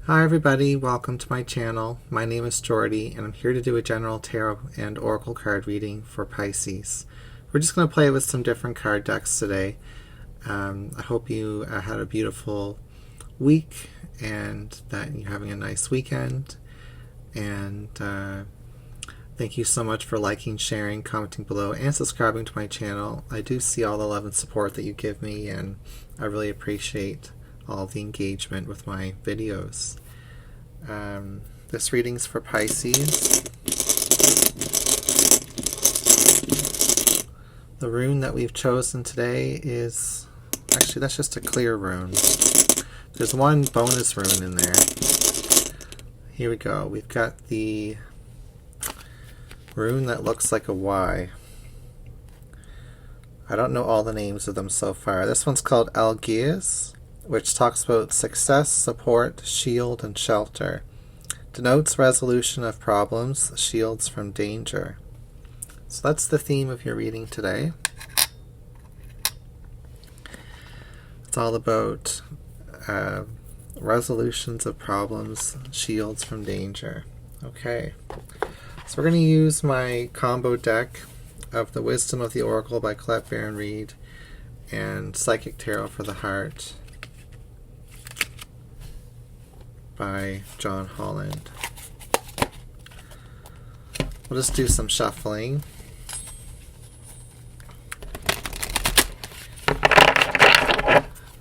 Hi everybody, welcome to my channel. My name is Jordy and I'm here to do a general tarot and oracle card reading for Pisces. We're just going to play with some different card decks today. I hope you had a beautiful week and that you're having a nice weekend. And thank you so much for liking, sharing, commenting below, and subscribing to my channel. I do see all the love and support that you give me, and I really appreciate all the engagement with my videos. This reading's for Pisces. The rune that we've chosen today is, actually that's just a clear rune. There's one bonus rune in there. Here we go. We've got the rune that looks like a Y. I don't know all the names of them so far. This one's called Algiers, which talks about success, support, shield, and shelter. Denotes resolution of problems, shields from danger. So that's the theme of your reading today. It's all about resolutions of problems, shields from danger. Okay, so we're going to use my combo deck of the Wisdom of the Oracle by Colette Baron Reid and Psychic Tarot for the Heart by John Holland. We'll just do some shuffling.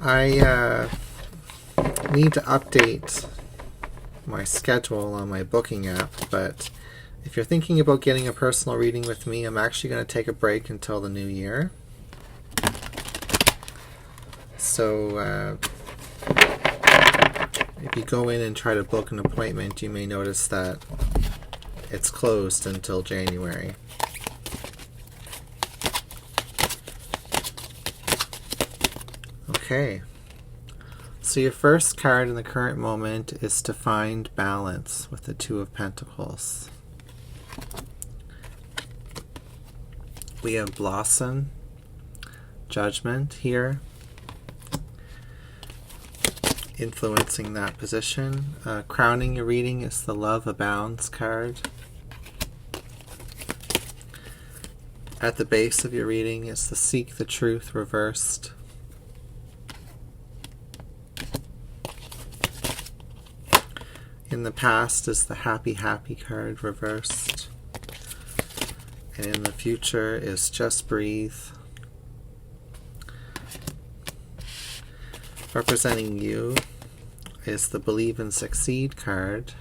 I need to update my schedule on my booking app, but if you're thinking about getting a personal reading with me, I'm actually going to take a break until the new year. So if you go in and try to book an appointment, you may notice that it's closed until January. Okay, so your first card in the current moment is to find balance with the Two of Pentacles. We have Blossom, Judgment here, influencing that position. Crowning your reading is the Love Abounds card. At the base of your reading is the Seek the Truth reversed. In the past is the Happy Happy card reversed. And in the future is Just Breathe. Representing you is the Believe and Succeed card.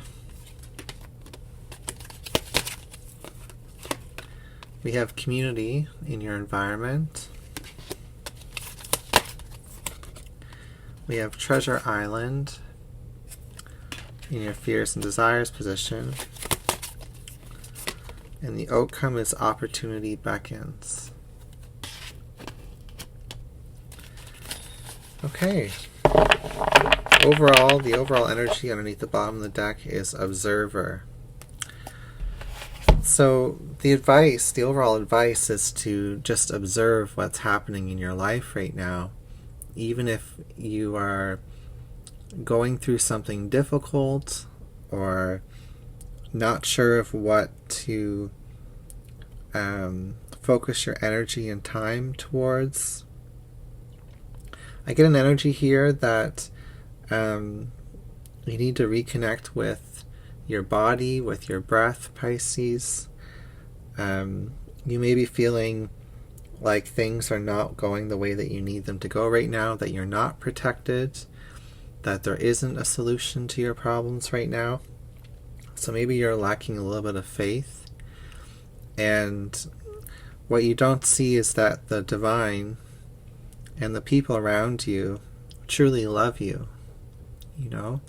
We have community in your environment. We have Treasure Island in your fears and desires position. And the outcome is Opportunity Beckons. Okay. Overall, the overall energy underneath the bottom of the deck is Observer. So the overall advice is to just observe what's happening in your life right now. Even if you are going through something difficult or not sure of what to focus your energy and time towards. I get an energy here that you need to reconnect with your body, with your breath, Pisces. You may be feeling like things are not going the way that you need them to go right now, that you're not protected, that there isn't a solution to your problems right now. So maybe you're lacking a little bit of faith. And what you don't see is that the divine and the people around you truly love you, you know,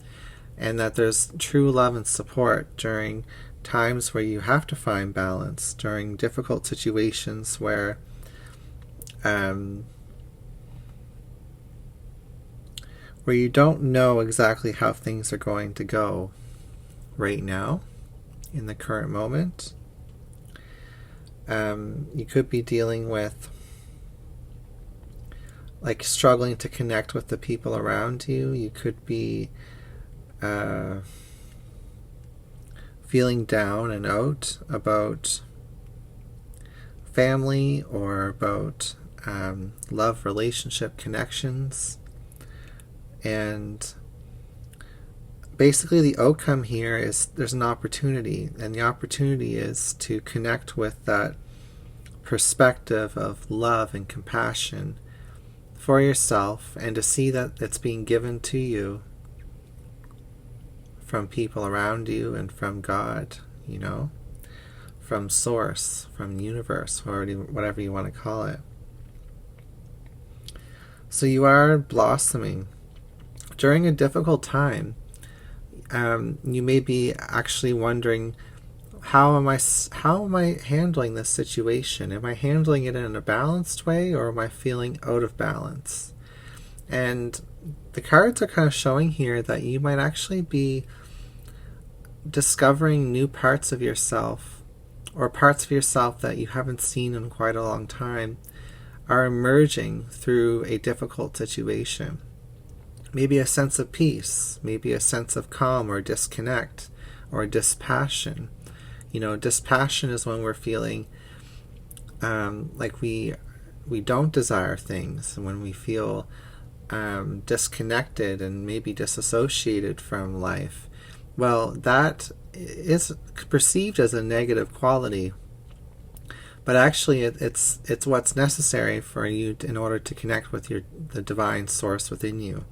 and that there's true love and support during times where you have to find balance, during difficult situations where you don't know exactly how things are going to go right now in the current moment. You could be dealing with like struggling to connect with the people around you. You could be feeling down and out about family or about love, relationship, connections. And basically the outcome here is there's an opportunity, and the opportunity is to connect with that perspective of love and compassion for yourself, and to see that it's being given to you from people around you and from God, from Source, from Universe, or whatever you want to call it. So you are blossoming during a difficult time. You may be actually wondering, how am I handling this situation? Am I handling it in a balanced way, or am I feeling out of balance? And the cards are kind of showing here that you might actually be discovering new parts of yourself, or parts of yourself that you haven't seen in quite a long time are emerging through a difficult situation. Maybe a sense of peace, maybe a sense of calm or disconnect or dispassion. Dispassion is when we're feeling like we don't desire things, and when we feel disconnected and maybe disassociated from life. Well, that is perceived as a negative quality, but actually it's what's necessary for you in order to connect with the divine source within you.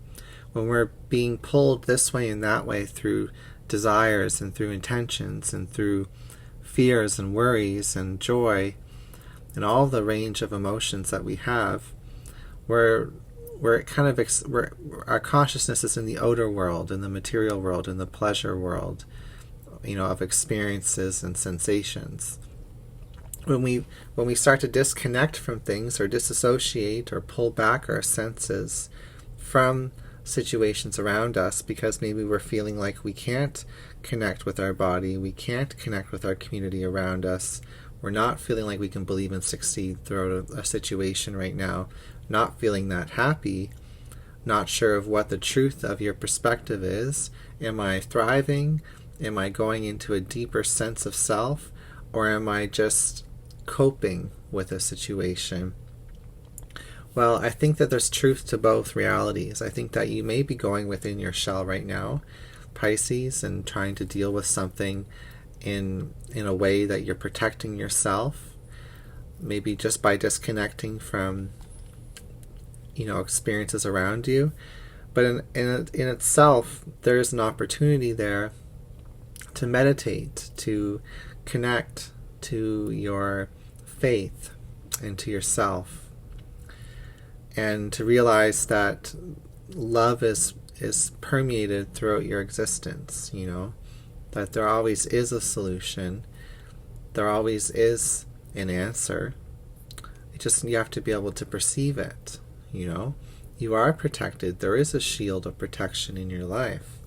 When we're being pulled this way and that way through desires and through intentions and through fears and worries and joy and all the range of emotions that we have, our consciousness is in the outer world, in the material world, in the pleasure world, of experiences and sensations. When we start to disconnect from things, or disassociate, or pull back our senses from situations around us, because maybe we're feeling like we can't connect with our body, we can't connect with our community around us, we're not feeling like we can believe and succeed throughout a situation right now, not feeling that happy, not sure of what the truth of your perspective is. Am I thriving? Am I going into a deeper sense of self? Or am I just coping with a situation? Well, I think that there's truth to both realities. I think that you may be going within your shell right now, Pisces, and trying to deal with something in a way that you're protecting yourself, maybe just by disconnecting from experiences around you. But in itself, there's an opportunity there to meditate, to connect to your faith and to yourself, and to realize that love is permeated throughout your existence, that there always is a solution, there always is an answer. You have to be able to perceive it. You are protected. There is a shield of protection in your life.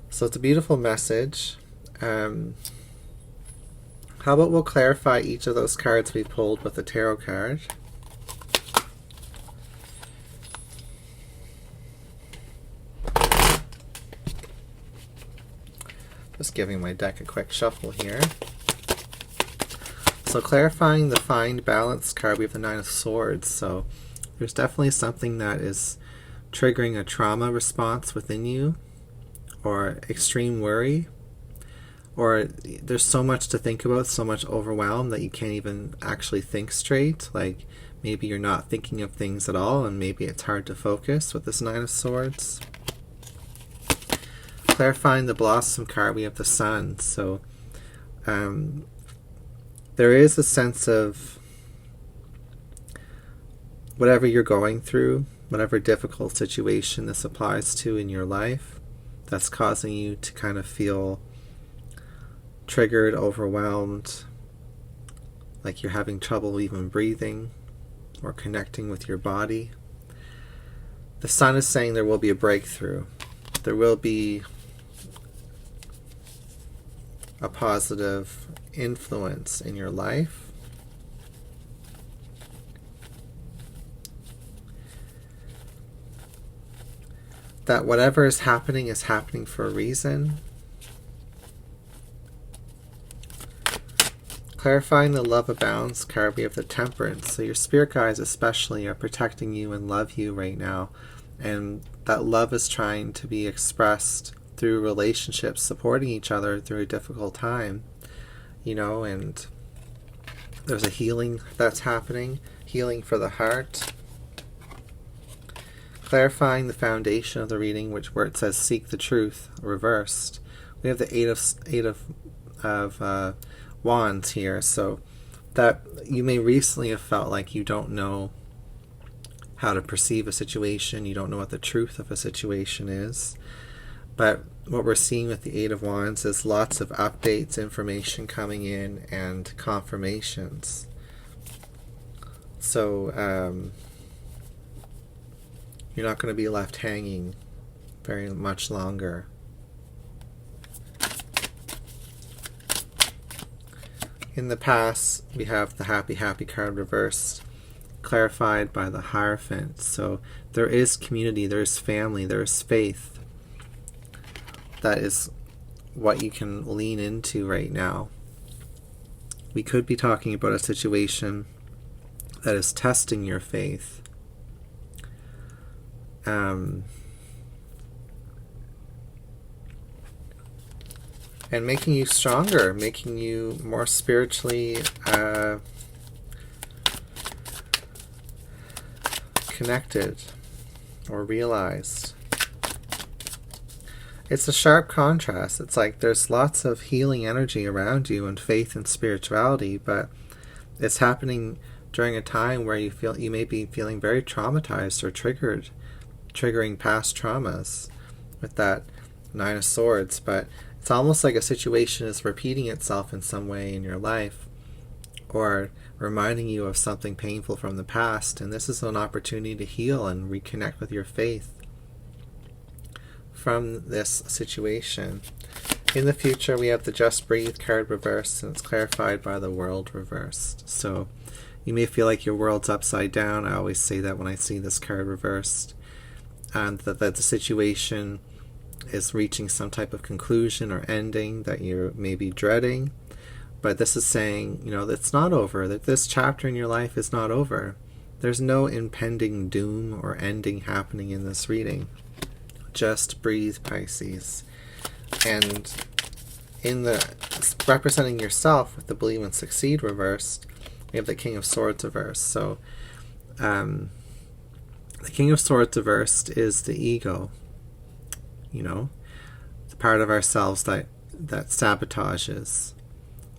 So it's a beautiful message. How about we'll clarify each of those cards we pulled with a tarot card. Just giving my deck a quick shuffle here. So clarifying the Find Balance card, we have the Nine of Swords. So there's definitely something that is triggering a trauma response within you, or extreme worry, or there's so much to think about, so much overwhelm that you can't even actually think straight. Like maybe you're not thinking of things at all, and maybe it's hard to focus with this Nine of Swords. Clarifying the Blossom card, we have the Sun. So there is a sense of whatever you're going through, whatever difficult situation this applies to in your life, that's causing you to kind of feel triggered, overwhelmed, like you're having trouble even breathing or connecting with your body. The Sun is saying there will be a breakthrough. There will be a positive influence in your life. that whatever is happening for a reason. Clarifying the love abounds card, we have the Temperance. So your spirit guides especially are protecting you and love you right now. And that love is trying to be expressed through relationships, supporting each other through a difficult time. And there's a healing that's happening, healing for the heart. Clarifying the foundation of the reading, where it says seek the truth, reversed. We have the eight of Wands here, so that you may recently have felt like you don't know how to perceive a situation, you don't know what the truth of a situation is. But what we're seeing with the Eight of Wands is lots of updates, information coming in, and confirmations. So you're not going to be left hanging very much longer. In the past, we have the Happy card reversed, clarified by the Hierophant. So there is community, there is family, there is faith. That is what you can lean into right now. We could be talking about a situation that is testing your faith. And making you stronger, making you more spiritually connected or realized. It's a sharp contrast. It's like there's lots of healing energy around you and faith and spirituality, but it's happening during a time where you may be feeling very traumatized or triggering past traumas with that Nine of Swords. But it's almost like a situation is repeating itself in some way in your life, or reminding you of something painful from the past, and this is an opportunity to heal and reconnect with your faith from this situation. In the future, we have the Just Breathe card reversed, and it's clarified by the World reversed. So you may feel like your world's upside down. I always say that when I see this card reversed, and that the situation is reaching some type of conclusion or ending that you're maybe dreading. But this is saying, that it's not over, that this chapter in your life is not over. There's no impending doom or ending happening in this reading. Just breathe, Pisces. And in the representing yourself with the Believe and Succeed reversed, we have the King of Swords reversed. So the King of Swords reversed is the ego. The part of ourselves that sabotages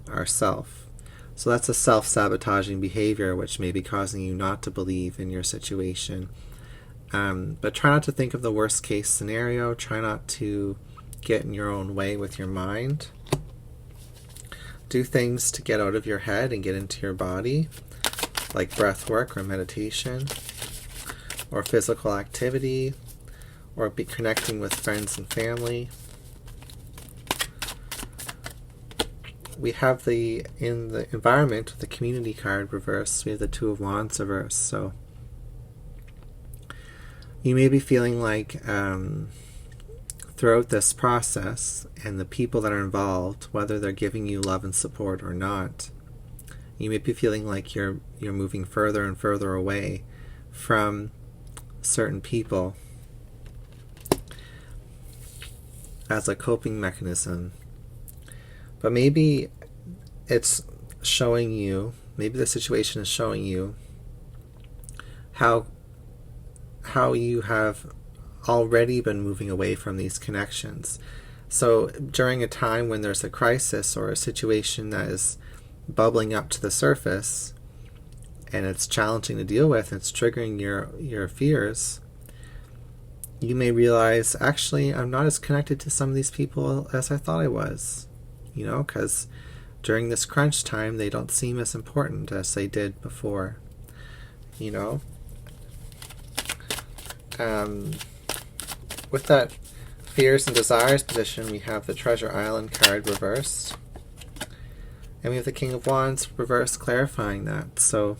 ourself. So that's a self-sabotaging behavior which may be causing you not to believe in your situation. But try not to think of the worst case scenario. Try not to get in your own way with your mind. Do things to get out of your head and get into your body, like breath work or meditation, or physical activity, or be connecting with friends and family. We have in the environment, the Community card reversed, we have the Two of Wands reversed. So you may be feeling like throughout this process, and the people that are involved, whether they're giving you love and support or not, you may be feeling like you're moving further and further away from certain people as a coping mechanism. But maybe it's showing you, maybe the situation is showing you how you have already been moving away from these connections. So during a time when there's a crisis or a situation that is bubbling up to the surface and it's challenging to deal with, it's triggering your fears, you may realize, actually, I'm not as connected to some of these people as I thought I was. Because during this crunch time, they don't seem as important as they did before. With that fears and desires position, we have the Treasure Island card reversed. And we have the King of Wands reversed, clarifying that. So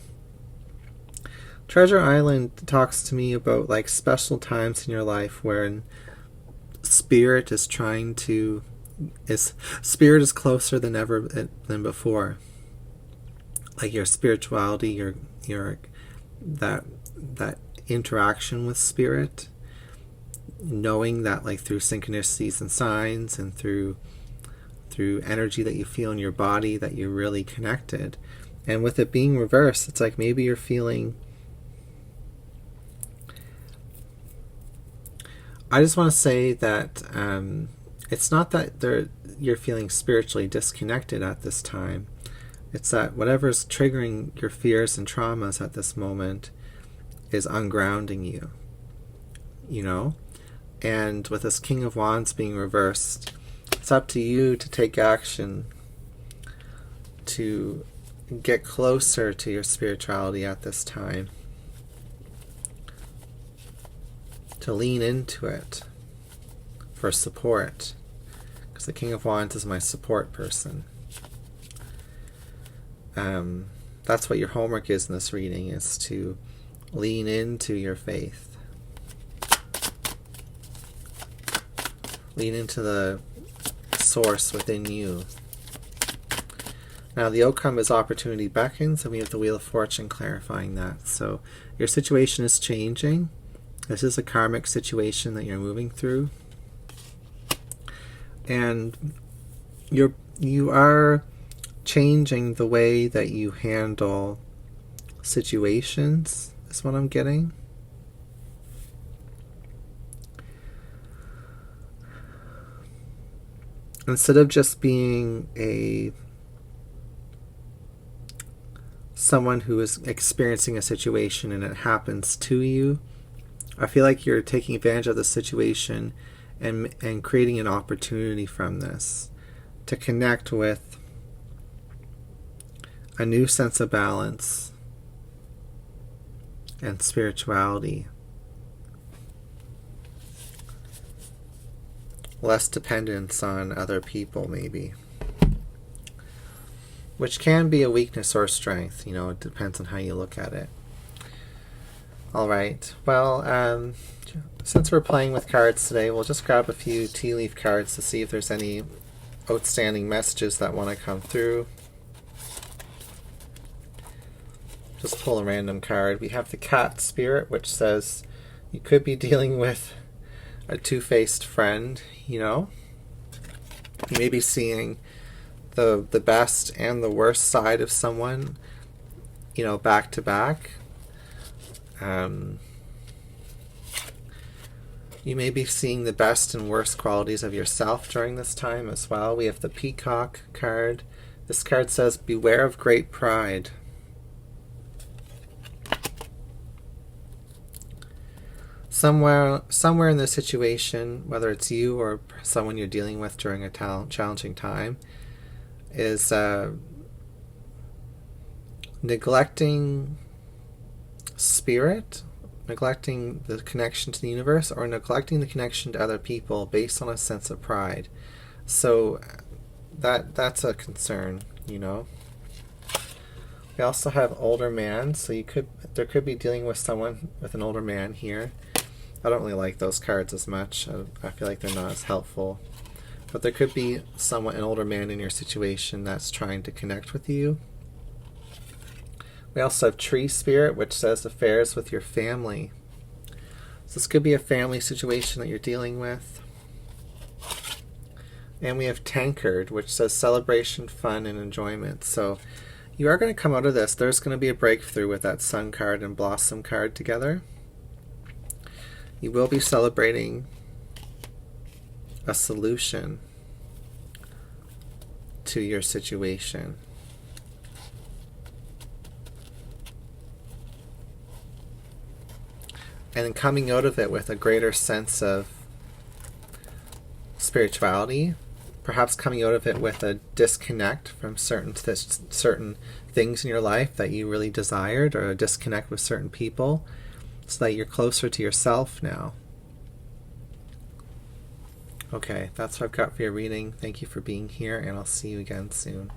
Treasure Island talks to me about like special times in your life where spirit is spirit is closer than ever than before. Like your spirituality, your that interaction with spirit, knowing that like through synchronicities and signs and through energy that you feel in your body that you're really connected. And with it being reversed, it's like maybe you're feeling, I just want to say that it's not that you're feeling spiritually disconnected at this time. It's that whatever's triggering your fears and traumas at this moment is ungrounding you, you know? And with this King of Wands being reversed, it's up to you to take action to get closer to your spirituality at this time, to lean into it for support, because the King of Wands is my support person. That's what your homework is in this reading, is to lean into your faith. Lean into the source within you. Now the outcome is opportunity beckons, and we have the Wheel of Fortune clarifying that. So your situation is changing. This is a karmic situation that you're moving through. And you are changing the way that you handle situations, is what I'm getting. Instead of just being someone who is experiencing a situation and it happens to you, I feel like you're taking advantage of the situation and creating an opportunity from this to connect with a new sense of balance and spirituality. Less dependence on other people, maybe. Which can be a weakness or a strength, you know, it depends on how you look at it. Alright, well, since we're playing with cards today, we'll just grab a few tea leaf cards to see if there's any outstanding messages that want to come through. Just pull a random card. We have the Cat Spirit, which says you could be dealing with a two-faced friend, you know. You may be seeing the best and the worst side of someone, you know, back to back. You may be seeing the best and worst qualities of yourself during this time as well. We have the Peacock card. This card says, beware of great pride. Somewhere in the situation, whether it's you or someone you're dealing with during a challenging time, is neglecting spirit, neglecting the connection to the universe, or neglecting the connection to other people based on a sense of pride. So that's a concern, you know. We also have older man, so there could be dealing with someone with an older man here. I don't really like those cards as much. I feel like they're not as helpful. But there could be an older man in your situation that's trying to connect with you. We also have Tree Spirit, which says affairs with your family. So this could be a family situation that you're dealing with. And we have Tankard, which says celebration, fun, and enjoyment. So you are going to come out of this. There's going to be a breakthrough with that Sun card and Blossom card together. You will be celebrating a solution to your situation. And then coming out of it with a greater sense of spirituality, perhaps coming out of it with a disconnect from certain things in your life that you really desired, or a disconnect with certain people, so that you're closer to yourself now. Okay, that's what I've got for your reading. Thank you for being here, and I'll see you again soon.